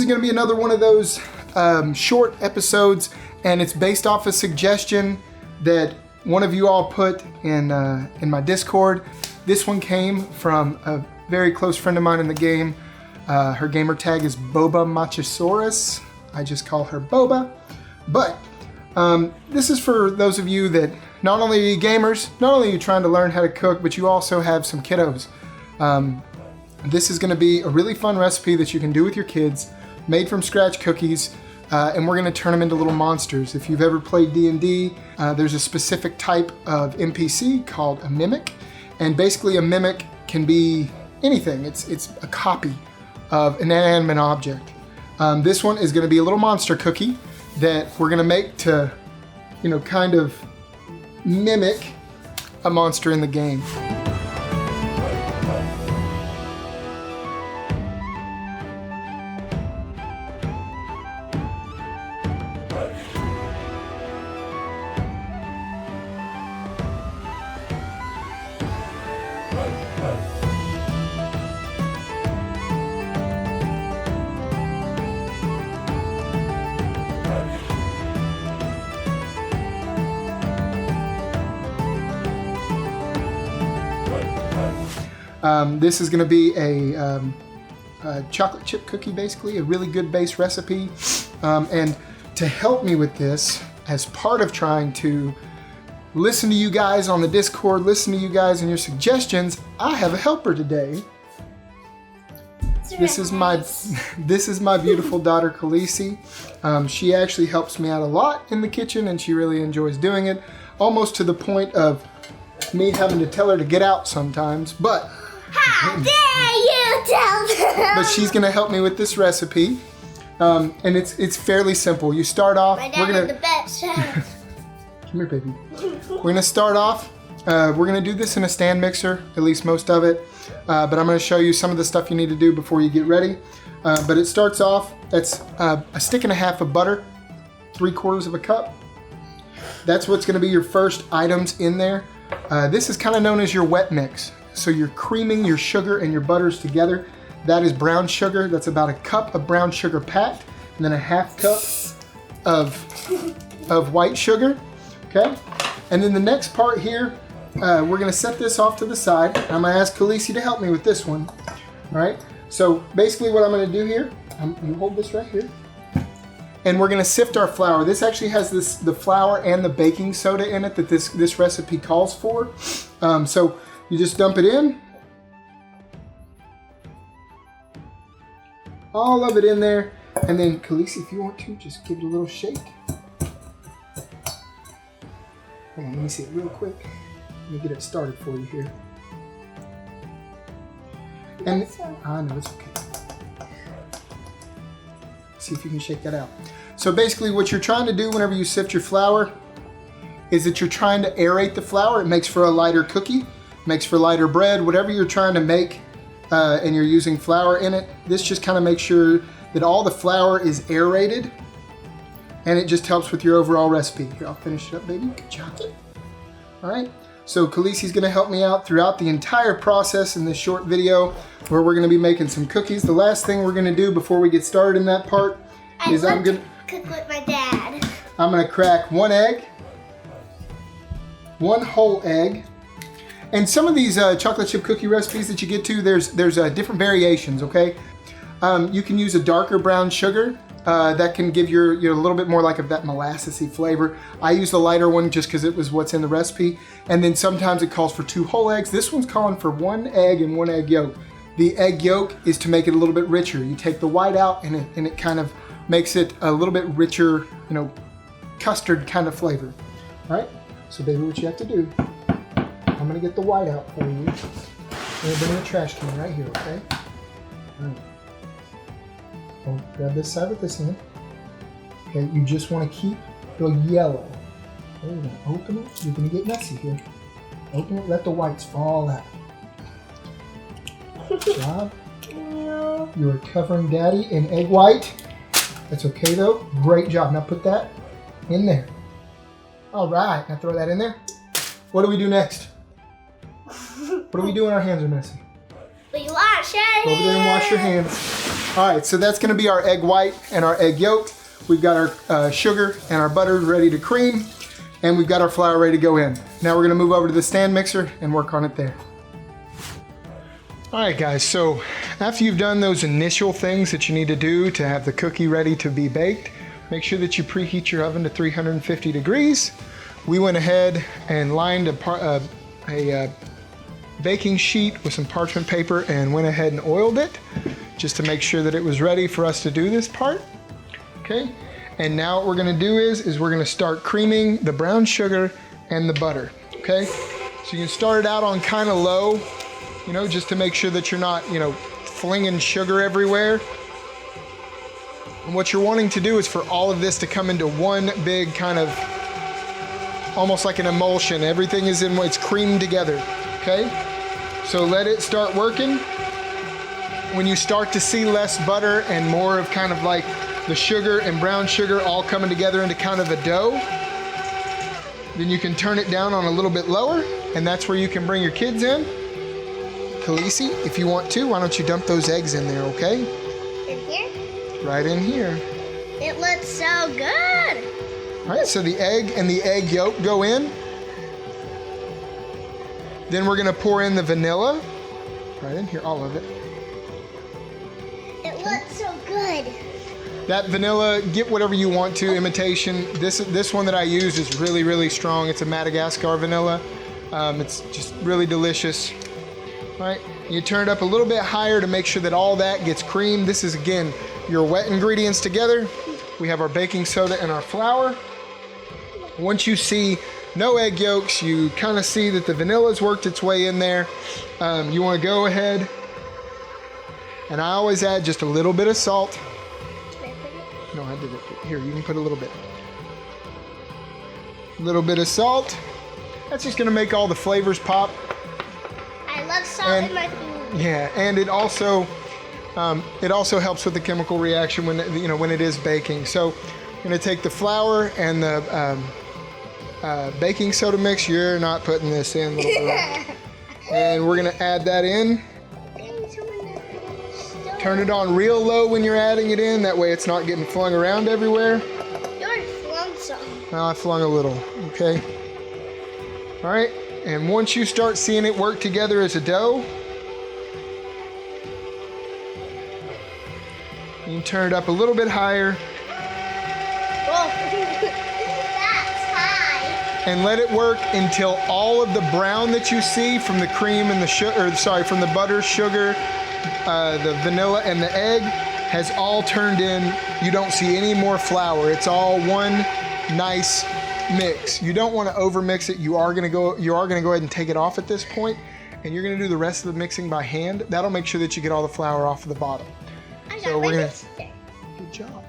is going to be another one of those short episodes, and it's based off a suggestion that one of you all put in my Discord. This one came from a very close friend of mine in the game. Her gamer tag is Boba Machosaurus. I just call her Boba. But this is for those of you that not only are you gamers, not only are you trying to learn how to cook, but you also have some kiddos. This is going to be a really fun recipe that you can do with your kids, made from scratch cookies, and we're going to turn them into little monsters. If you've ever played D&D, there's a specific type of NPC called a mimic, and basically a mimic can be anything. It's a copy of an inanimate object. This one is going to be a little monster cookie that we're going to make to, kind of mimic a monster in the game. This is going to be a chocolate chip cookie, basically, a really good base recipe. And to help me with this, as part of trying to listen to you guys on the Discord, listen to you guys and your suggestions, I have a helper today. This is my beautiful daughter, Khaleesi. She actually helps me out a lot in the kitchen, and she really enjoys doing it, almost to the point of me having to tell her to get out sometimes, but how dare you tell them? But she's gonna help me with this recipe, and it's fairly simple. You start off. We're gonna. The best. Come here, baby. We're gonna start off. We're gonna do this in a stand mixer, at least most of it. But I'm gonna show you some of the stuff you need to do before you get ready. But it starts off. That's a stick and a half of butter, 3/4 of a cup. That's what's gonna be your first items in there. This is kind of known as your wet mix. So you're creaming your sugar and your butters together. That is brown sugar. That's about a cup of brown sugar packed, and then a half cup of white sugar, okay? And then the next part here, we're gonna set this off to the side. I'm gonna ask Khaleesi to help me with this one, all right? So basically what I'm gonna do here, you hold this right here, and we're gonna sift our flour. This actually has the flour and the baking soda in it that this recipe calls for. So you just dump it in. All of it in there. And then, Khaleesi, if you want to, just give it a little shake. Hold on, let me see it real quick. Let me get it started for you here. And I know it's okay. See if you can shake that out. So basically what you're trying to do whenever you sift your flour is that you're trying to aerate the flour. It makes for a lighter cookie. Makes for lighter bread, whatever you're trying to make, and you're using flour in it. This just kind of makes sure that all the flour is aerated, and it just helps with your overall recipe. Here, I'll finish it up, baby. Good job. All right, so Khaleesi's gonna help me out throughout the entire process in this short video, where we're gonna be making some cookies. The last thing we're gonna do before we get started in that part is I'm gonna cook with my dad. I'm gonna crack one egg, one whole egg. And some of these chocolate chip cookie recipes that you get to, there's different variations, okay? You can use a darker brown sugar that can give you a little bit more like that molassesy flavor. I use the lighter one just because it was what's in the recipe. And then sometimes it calls for 2 whole eggs. This one's calling for 1 egg and 1 egg yolk. The egg yolk is to make it a little bit richer. You take the white out and it kind of makes it a little bit richer, custard kind of flavor. All right, so baby, what you have to do, I'm gonna get the white out for you. I'm gonna bring the trash can right here, okay? All right. Well, grab this side with this hand. Okay, you just want to keep the yellow. Okay, you're gonna open it. You're gonna get messy here. Open it, let the whites fall out. Good job. You're covering Daddy in egg white. That's okay though. Great job. Now put that in there. All right, now throw that in there. What do we do next? What do we do when our hands are messy? We wash our hands. Go over there and wash your hands. All right, so that's gonna be our egg white and our egg yolk. We've got our sugar and our butter ready to cream, and we've got our flour ready to go in. Now we're gonna move over to the stand mixer and work on it there. All right, guys, so after you've done those initial things that you need to do to have the cookie ready to be baked, make sure that you preheat your oven to 350 degrees. We went ahead and lined a baking sheet with some parchment paper and went ahead and oiled it just to make sure that it was ready for us to do this part. Okay, and now what we're gonna do is we're gonna start creaming the brown sugar and the butter, okay? So you can start it out on kind of low, you know, just to make sure that you're not, you know, flinging sugar everywhere. And what you're wanting to do is for all of this to come into one big kind of, almost like an emulsion. Everything is in, it's creamed together, okay? So let it start working. When you start to see less butter and more of kind of like the sugar and brown sugar all coming together into kind of a dough, then you can turn it down on a little bit lower, and that's where you can bring your kids in. Khaleesi, if you want to, why don't you dump those eggs in there, okay? In here? Right in here. It looks so good. All right, so the egg and the egg yolk go in. Then we're gonna pour in the vanilla. Right in here, all of it. It looks so good. That vanilla, get whatever you want to, imitation. This one that I use is really, really strong. It's a Madagascar vanilla. It's just really delicious. All right, you turn it up a little bit higher to make sure that all that gets creamed. This is, again, your wet ingredients together. We have our baking soda and our flour. Once you see no egg yolks, you kind of see that the vanilla's worked its way in there. You want to go ahead, and I always add just a little bit of salt. No, I did it. Here, you can put a little bit. A little bit of salt. That's just going to make all the flavors pop. I love salt in my food. Yeah, and it also helps with the chemical reaction when when it is baking. So I'm going to take the flour and the baking soda mix. You're not putting this in, little girl. And we're going to add that in. Turn it on real low when you're adding it in. That way it's not getting flung around everywhere. You already flung some. I flung a little, okay? All right, and once you start seeing it work together as a dough, you can turn it up a little bit higher. Oh, that's high. And let it work until all of the brown that you see from the cream and the sugar, from the butter, sugar, the vanilla and the egg has all turned in. You don't see any more flour. It's all one nice mix. You don't want to over mix it. You are going to go ahead and take it off at this point, and you're going to do the rest of the mixing by hand. That'll make sure that you get all the flour off of the bottom. So we're going to, good job.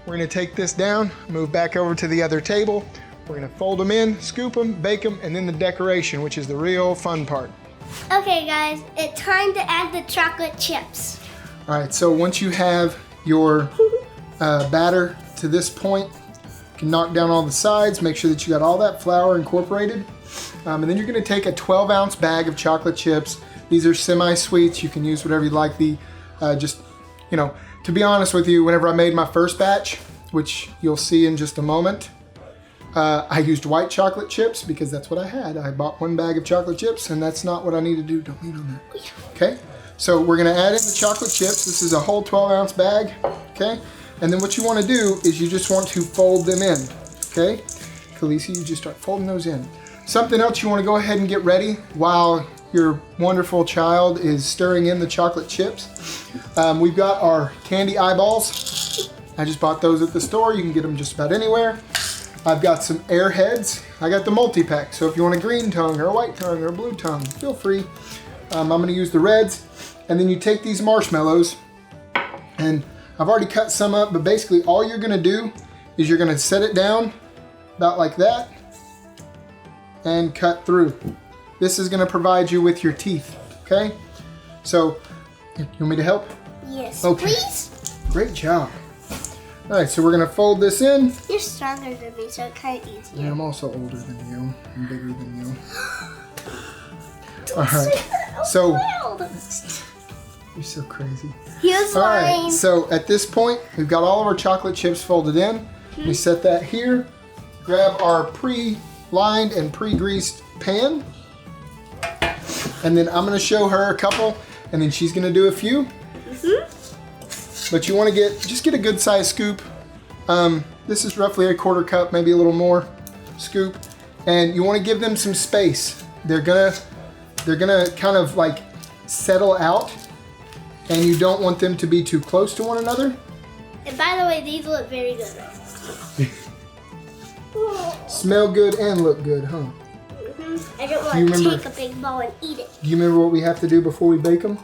We're going to take this down, move back over to the other table. We're going to fold them in, scoop them, bake them, and then the decoration, which is the real fun part. Okay, guys, it's time to add the chocolate chips. All right, so once you have your batter to this point, you can knock down all the sides, make sure that you got all that flour incorporated. And then you're gonna take a 12-ounce bag of chocolate chips. These are semi-sweets. You can use whatever you like. To be honest with you, whenever I made my first batch, which you'll see in just a moment, I used white chocolate chips because that's what I had. I bought one bag of chocolate chips, and that's not what I need to do. Don't lean on that. Okay, so we're gonna add in the chocolate chips. This is a whole 12-ounce bag, okay? And then what you wanna do is you just want to fold them in, okay? Khaleesi, you just start folding those in. Something else you wanna go ahead and get ready while your wonderful child is stirring in the chocolate chips. We've got our candy eyeballs. I just bought those at the store. You can get them just about anywhere. I've got some Airheads. I got the multi-pack, so if you want a green tongue or a white tongue or a blue tongue, feel free. I'm gonna use the reds. And then you take these marshmallows, and I've already cut some up, but basically all you're gonna do is you're gonna set it down about like that and cut through. This is gonna provide you with your teeth, okay? So, you want me to help? Yes, okay. Please. Great job. All right, so we're gonna fold this in. You're stronger than me, so it's kind of easier. Yeah, I'm also older than you. I'm bigger than you. All right, so You're so crazy. Here's All mine. right, so at this point, we've got all of our chocolate chips folded in. We set that here. Grab our pre-lined and pre-greased pan. And then I'm gonna show her a couple, and then she's gonna do a few. But you wanna just get a good size scoop. This is roughly a 1/4 cup, maybe a little more scoop. And you wanna give them some space. They're gonna kind of like settle out, and you don't want them to be too close to one another. And by the way, these look very good. Smell good and look good, huh? I don't want to take a big bowl and eat it. Do you remember what we have to do before we bake them?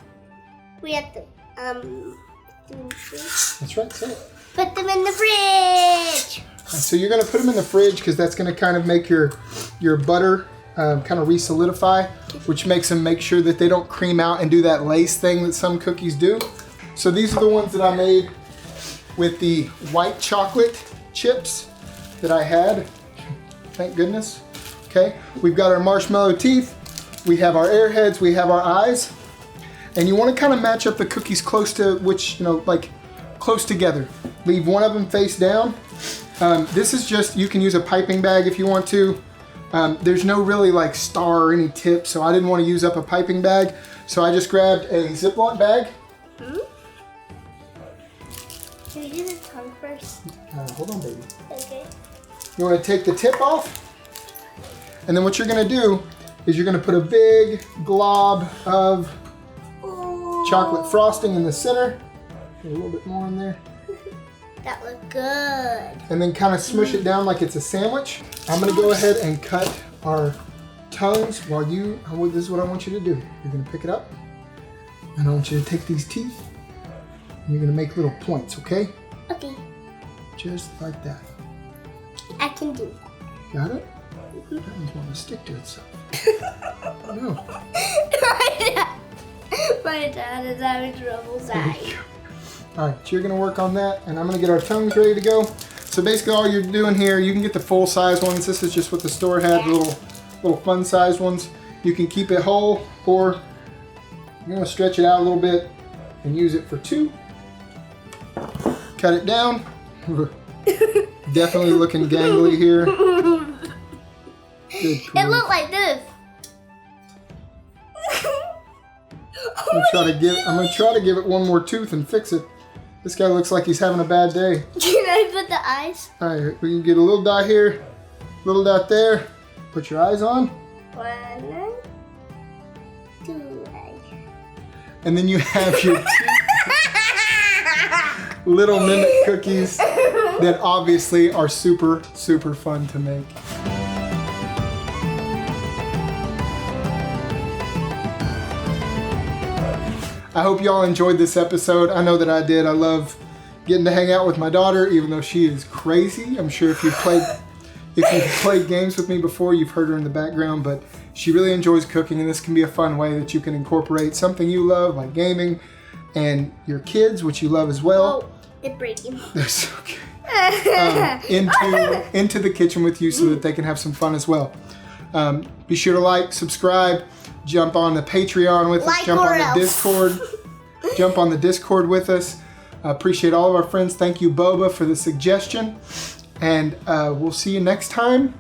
We have to, That's right, say it. put them in the fridge. So you're gonna put them in the fridge because that's gonna kind of make your butter kind of re-solidify, which makes them make sure that they don't cream out and do that lace thing that some cookies do. So these are the ones that I made with the white chocolate chips that I had. Thank goodness. Okay, we've got our marshmallow teeth, we have our airheads, we have our eyes, and you want to kind of match up the cookies close to like close together. Leave one of them face down. This is just, you can use a piping bag if you want to. There's no really like star or any tip, so I didn't want to use up a piping bag, so I just grabbed a Ziploc bag. Can we do the tongue first? Hold on, baby. Okay. You want to take the tip off, and then what you're going to do is you're going to put a big glob of chocolate frosting in the center. Put a little bit more in there. That looked good. And then kind of smush it down like it's a sandwich. I'm going to go ahead and cut our tongues while this is what I want you to do. You're going to pick it up, and I want you to take these teeth, and you're going to make little points, okay? Okay. Just like that. I can do that. Got it? That one's want to stick to itself. No. My dad is having trouble sight. All right, so you're gonna work on that, and I'm gonna get our tongues ready to go. So basically all you're doing here, you can get the full size ones. This is just what the store had, little fun size ones. You can keep it whole, or you're gonna stretch it out a little bit and use it for 2. Cut it down. Definitely looking gangly here. Good. It looked like this. I'm gonna try to give it one more tooth and fix it. This guy looks like he's having a bad day. Can I put the eyes? All right, we can get a little dot here, a little dot there. Put your eyes on. 1, 2 eyes. And then you have your little mimic cookies that obviously are super, super fun to make. I hope y'all enjoyed this episode. I know that I did. I love getting to hang out with my daughter, even though she is crazy. I'm sure if you've played games with me before, you've heard her in the background, but she really enjoys cooking, and this can be a fun way that you can incorporate something you love, like gaming, and your kids, which you love as well. Oh, it's breaking. That's okay. Into the kitchen with you so that they can have some fun as well. Be sure to like, subscribe, jump on the Patreon with us, jump on the Discord, jump on the Discord with us. Appreciate all of our friends. Thank you, Boba, for the suggestion. And we'll see you next time.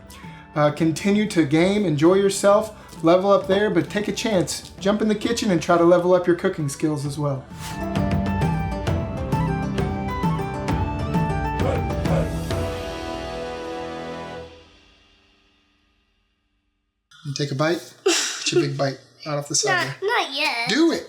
Continue to game, enjoy yourself, level up there, but take a chance. Jump in the kitchen and try to level up your cooking skills as well. You take a bite? It's a big bite. Not off the side there. Not yet. Do it.